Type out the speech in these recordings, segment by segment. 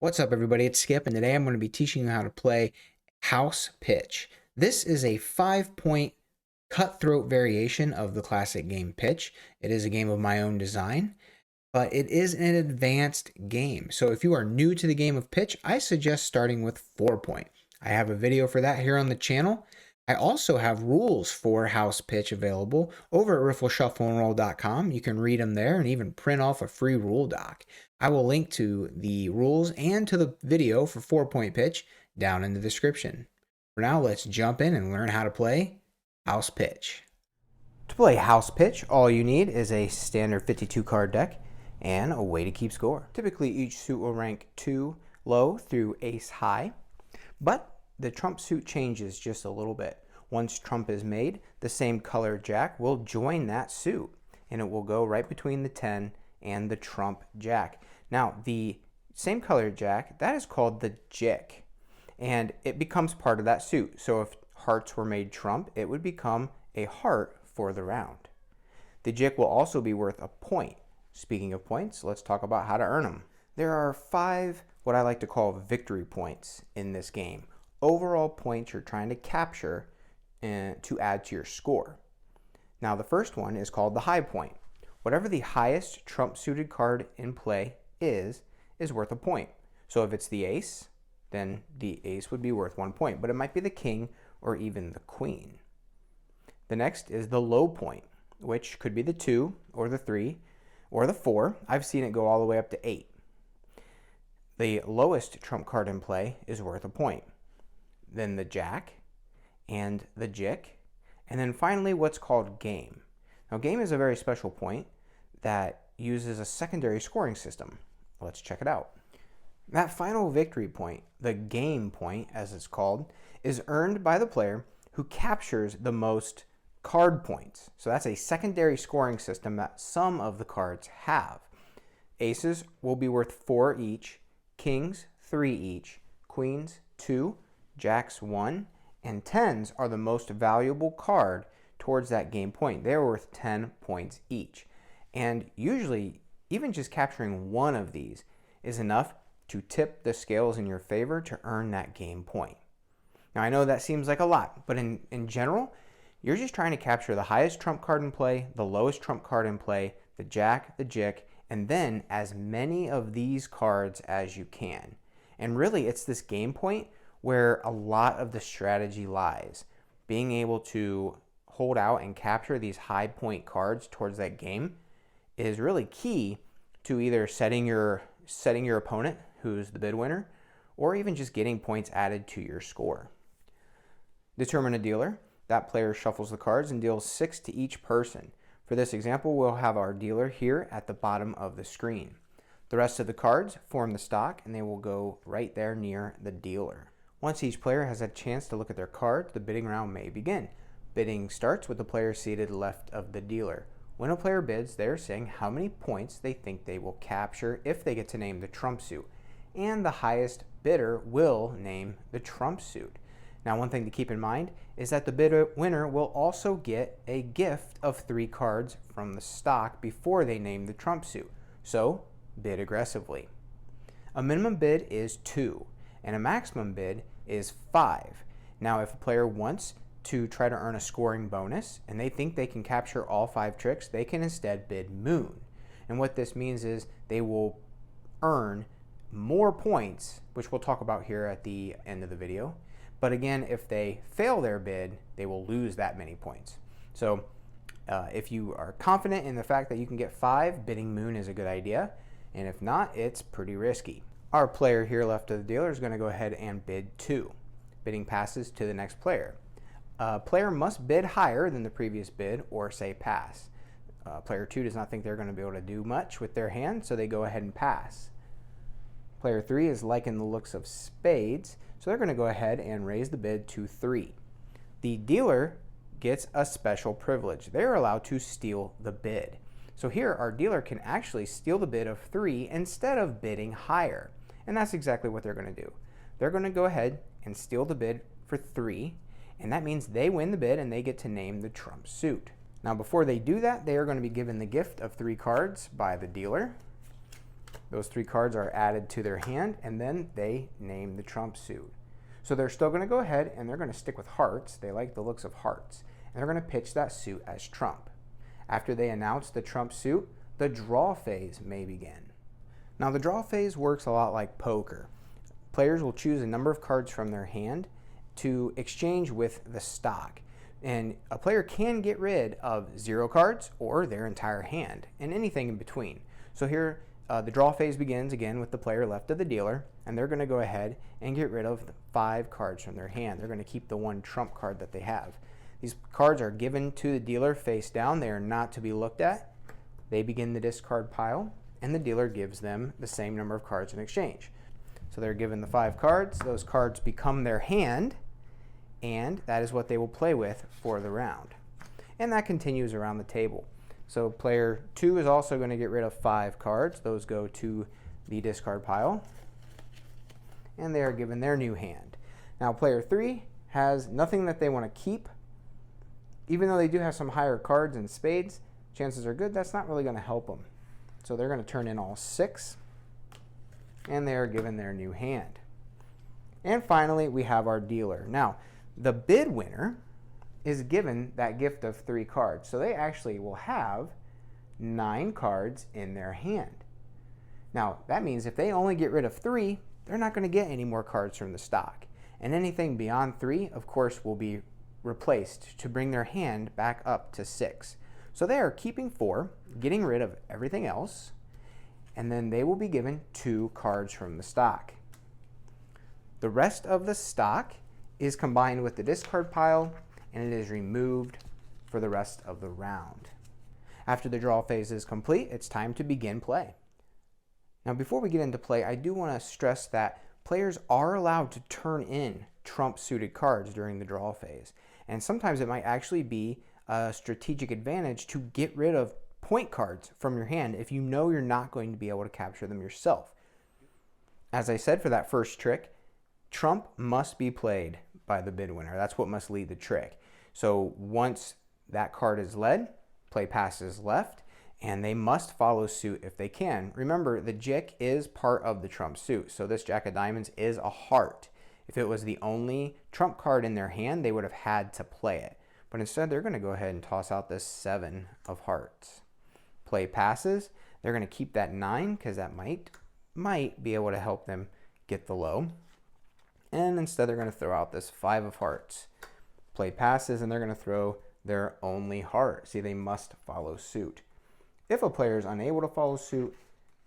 What's up, everybody? It's Skip, and today I'm going to be teaching you how to play House Pitch. This is a 5-point cutthroat variation of the classic game Pitch. It is a game of my own design, but it is an advanced game. So if you are new to the game of Pitch, I suggest starting with 4-point. I have a video for that here on the channel. I also have rules for House Pitch available over at riffleshuffleandroll.com. You can read them there and even print off a free rule doc. I will link to the rules and to the video for 4-point pitch down in the description. For now, let's jump in and learn how to play House Pitch. To play House Pitch, all you need is a standard 52 card deck and a way to keep score. Typically, each suit will rank 2 low through ace high, but the trump suit changes just a little bit. Once trump is made, the same color jack will join that suit, and it will go right between the 10 and the trump jack. Now, the same color jack, that is called the jick, and it becomes part of that suit. So if hearts were made trump, it would become a heart for the round. The jick will also be worth a point. Speaking of points, let's talk about how to earn them. There are 5 what I like to call victory points in this game. Overall points you're trying to capture to add to your score. Now the first one is called the high point. Whatever the highest trump suited card in play is worth a point. So if it's the ace, then the ace would be worth 1 point, but it might be the king or even the queen. The next is the low point, which could be the 2 or the 3 or the 4. I've seen it go all the way up to 8. The lowest trump card in play is worth a point. Then the jack and the jick, and then finally what's called game. Now game is a very special point that uses a secondary scoring system. Let's check it out. That final victory point, the game point as it's called, is earned by the player who captures the most card points. So that's a secondary scoring system that some of the cards have. Aces will be worth 4 each, kings 3 each, queens 2, jacks 1, and 10s are the most valuable card towards that game point. They're worth 10 points each. And usually, even just capturing one of these is enough to tip the scales in your favor to earn that game point. Now, I know that seems like a lot, but in general, you're just trying to capture the highest trump card in play, the lowest trump card in play, the jack, the jick, and then as many of these cards as you can. And really, it's this game point where a lot of the strategy lies. Being able to hold out and capture these high point cards towards that game is really key to either setting your opponent, who's the bid winner, or even just getting points added to your score. Determine a dealer. That player shuffles the cards and deals 6 to each person. For this example, we'll have our dealer here at the bottom of the screen. The rest of the cards form the stock, and they will go right there near the dealer. Once each player has a chance to look at their card, the bidding round may begin. Bidding starts with the player seated left of the dealer. When a player bids, they're saying how many points they think they will capture if they get to name the trump suit. And the highest bidder will name the trump suit. Now, one thing to keep in mind is that the bid winner will also get a gift of 3 cards from the stock before they name the trump suit. So, bid aggressively. A minimum bid is 2. And a maximum bid is 5. Now, if a player wants to try to earn a scoring bonus and they think they can capture all 5 tricks, they can instead bid moon. And what this means is they will earn more points, which we'll talk about here at the end of the video. But again, if they fail their bid, they will lose that many points. So if you are confident in the fact that you can get 5, bidding moon is a good idea. And if not, it's pretty risky. Our player here left of the dealer is going to go ahead and bid 2. Bidding passes to the next player. Player must bid higher than the previous bid or say pass. Player 2 does not think they're going to be able to do much with their hand, so they go ahead and pass. Player 3 is liking the looks of spades, so they're going to go ahead and raise the bid to 3. The dealer gets a special privilege. They're allowed to steal the bid. So here, our dealer can actually steal the bid of 3 instead of bidding higher. And that's exactly what they're going to do. They're going to go ahead and steal the bid for 3, and that means they win the bid and they get to name the trump suit. Now, before they do that, they are going to be given the gift of 3 cards by the dealer. Those 3 cards are added to their hand, and then they name the trump suit. So they're still going to go ahead and they're going to stick with hearts. They like the looks of hearts. And they're going to pitch that suit as trump. After they announce the trump suit, the draw phase may begin. Now the draw phase works a lot like poker. Players will choose a number of cards from their hand to exchange with the stock. And a player can get rid of 0 cards or their entire hand and anything in between. So here the draw phase begins again with the player left of the dealer, and they're going to go ahead and get rid of 5 cards from their hand. They're going to keep the 1 trump card that they have. These cards are given to the dealer face down. They are not to be looked at. They begin the discard pile, and the dealer gives them the same number of cards in exchange. So they're given the 5 cards. Those cards become their hand, and that is what they will play with for the round. And that continues around the table. So player 2 is also going to get rid of 5 cards. Those go to the discard pile, and they are given their new hand. Now player 3 has nothing that they want to keep. Even though they do have some higher cards and spades, chances are good that's not really going to help them. So they're going to turn in all 6, and they are given their new hand. And finally, we have our dealer. Now, the bid winner is given that gift of 3 cards. So they actually will have 9 cards in their hand. Now, that means if they only get rid of 3, they're not going to get any more cards from the stock. And anything beyond 3, of course, will be replaced to bring their hand back up to 6. So they are keeping 4, getting rid of everything else, and then they will be given 2 cards from the stock. The rest of the stock is combined with the discard pile, and it is removed for the rest of the round. After the draw phase is complete, it's time to begin play. Now before we get into play, I do want to stress that players are allowed to turn in trump suited cards during the draw phase. And sometimes it might actually be a strategic advantage to get rid of point cards from your hand if you know you're not going to be able to capture them yourself. As I said for that first trick, trump must be played by the bid winner. That's what must lead the trick. So once that card is led, play passes left, and they must follow suit if they can. Remember, the jick is part of the trump suit, so this jack of diamonds is a heart. If it was the only trump card in their hand, they would have had to play it. But instead, they're going to go ahead and toss out this 7 of hearts. Play passes. They're going to keep that 9 because that might be able to help them get the low. And instead, they're going to throw out this 5 of hearts. Play passes, and they're going to throw their only heart. See, they must follow suit. If a player is unable to follow suit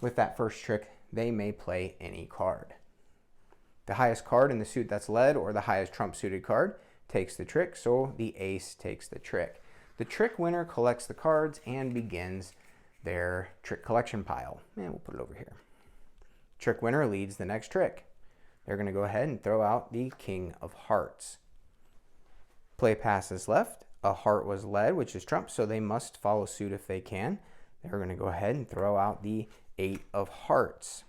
with that first trick, they may play any card. The highest card in the suit that's led, or the highest trump suited card, takes the trick, so the ace takes the trick. The trick winner collects the cards and begins their trick collection pile. And we'll put it over here. Trick winner leads the next trick. They're going to go ahead and throw out the king of hearts. Play passes left. A heart was led, which is trump, so they must follow suit if they can. They're going to go ahead and throw out the 8 of hearts.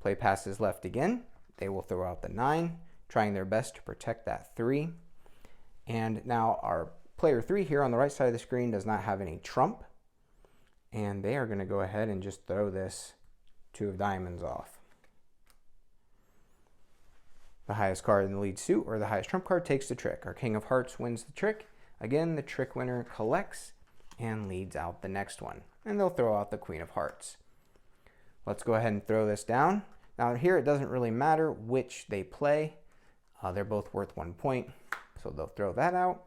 Play passes left again. They will throw out the 9, trying their best to protect that 3. And now our player 3 here on the right side of the screen does not have any trump. And they are going to go ahead and just throw this 2 of diamonds off. The highest card in the lead suit, or the highest trump card, takes the trick. Our king of hearts wins the trick. Again, the trick winner collects and leads out the next one. And they'll throw out the queen of hearts. Let's go ahead and throw this down. Now here it doesn't really matter which they play. They're both worth 1 point, so they'll throw that out.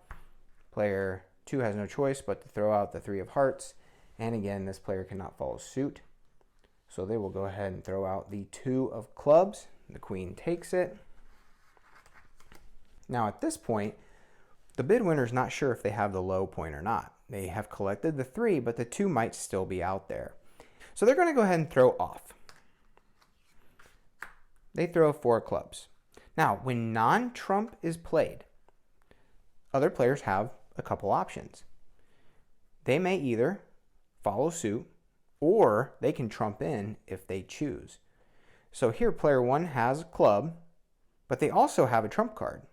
Player 2 has no choice but to throw out the 3 of hearts. And again, this player cannot follow suit. So they will go ahead and throw out the 2 of clubs. The queen takes it. Now at this point, the bid winner is not sure if they have the low point or not. They have collected the 3, but the 2 might still be out there. So they're going to go ahead and throw off. They throw 4 clubs. Now, when non-trump is played, other players have a couple options. They may either follow suit, or they can trump in if they choose. So here, player 1 has a club, but they also have a trump card.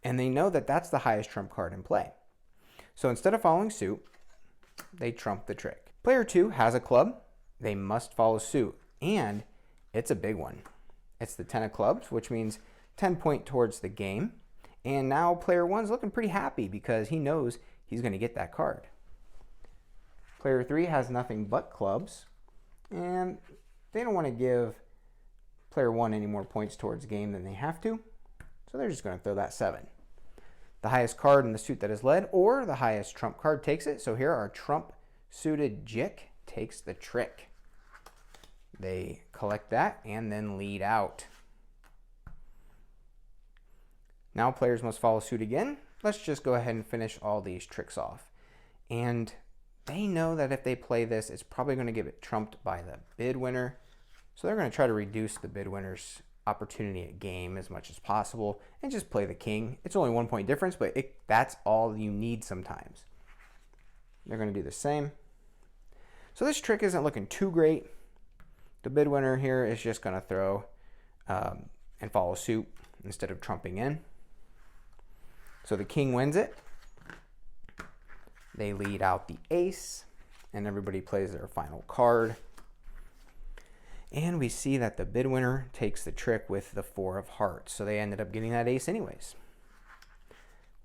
And they know that that's the highest trump card in play. So instead of following suit, they trump the trick. Player 2 has a club. They must follow suit. And it's a big one. It's the 10 of clubs, which means 10 point towards the game. And now player one's looking pretty happy because he knows he's going to get that card. Player three has nothing but clubs, and they don't want to give player one any more points towards the game than they have to, so they're just going to throw that 7. The highest card in the suit that is led, or the highest trump card, takes it. So here our trump suited Jick takes the trick. They collect that and then lead out. Now players must follow suit again. Let's just go ahead and finish all these tricks off. And they know that if they play this, it's probably going to get it trumped by the bid winner. So they're going to try to reduce the bid winner's opportunity at game as much as possible and just play the king. It's only 1 point difference, but that's all you need sometimes. They're going to do the same. So this trick isn't looking too great. The bid winner here is just going to throw and follow suit instead of trumping in. So the king wins it. They lead out the ace, and everybody plays their final card. And we see that the bid winner takes the trick with the 4 of hearts. So they ended up getting that ace anyways.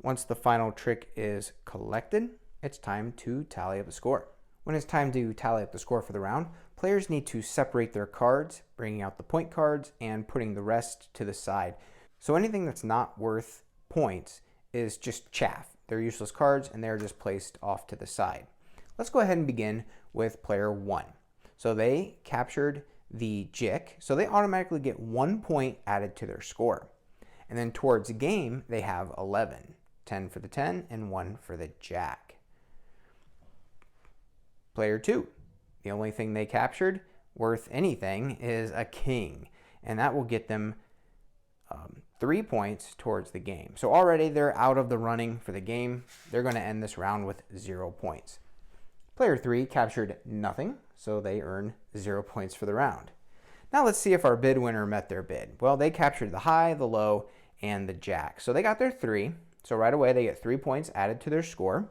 Once the final trick is collected, it's time to tally up the score. When it's time to tally up the score for the round, players need to separate their cards, bringing out the point cards and putting the rest to the side. So anything that's not worth points is just chaff. They're useless cards and they're just placed off to the side. Let's go ahead and begin with player 1. So they captured the Jick, so they automatically get 1 point added to their score. And then towards the game, they have 11. 10 for the 10 and 1 for the Jack. Player 2, the only thing they captured worth anything is a king, and that will get them 3 points towards the game. So already they're out of the running for the game. They're going to end this round with 0 points. Player 3 captured nothing, so they earn 0 points for the round. Now let's see if our bid winner met their bid. Well, they captured the high, the low, and the Jack. So they got their 3. So right away they get 3 points added to their score.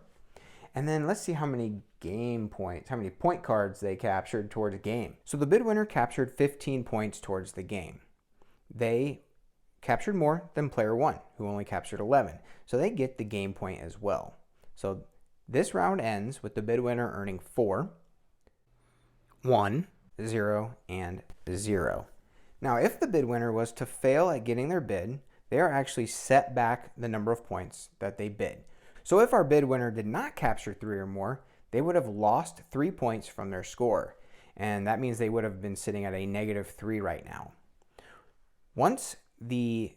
And then let's see how many game points, how many point cards they captured towards the game. So the bid winner captured 15 points towards the game. They captured more than player 1, who only captured 11. So they get the game point as well. So this round ends with the bid winner earning 4, 1, 0, and 0. Now, if the bid winner was to fail at getting their bid, they are actually set back the number of points that they bid. So if our bid winner did not capture 3 or more, they would have lost 3 points from their score. And that means they would have been sitting at a -3 right now. Once the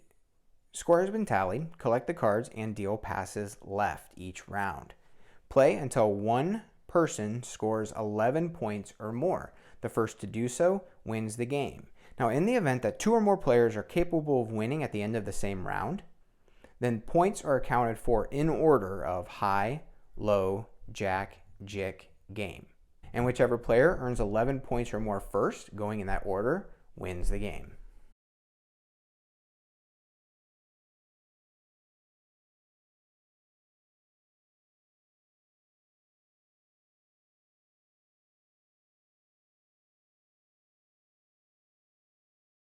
score has been tallied, collect the cards and deal passes left each round. Play until one person scores 11 points or more. The first to do so wins the game. Now, in the event that 2 or more players are capable of winning at the end of the same round, then points are accounted for in order of high, low, Jack, Jick, game. And whichever player earns 11 points or more first, going in that order, wins the game.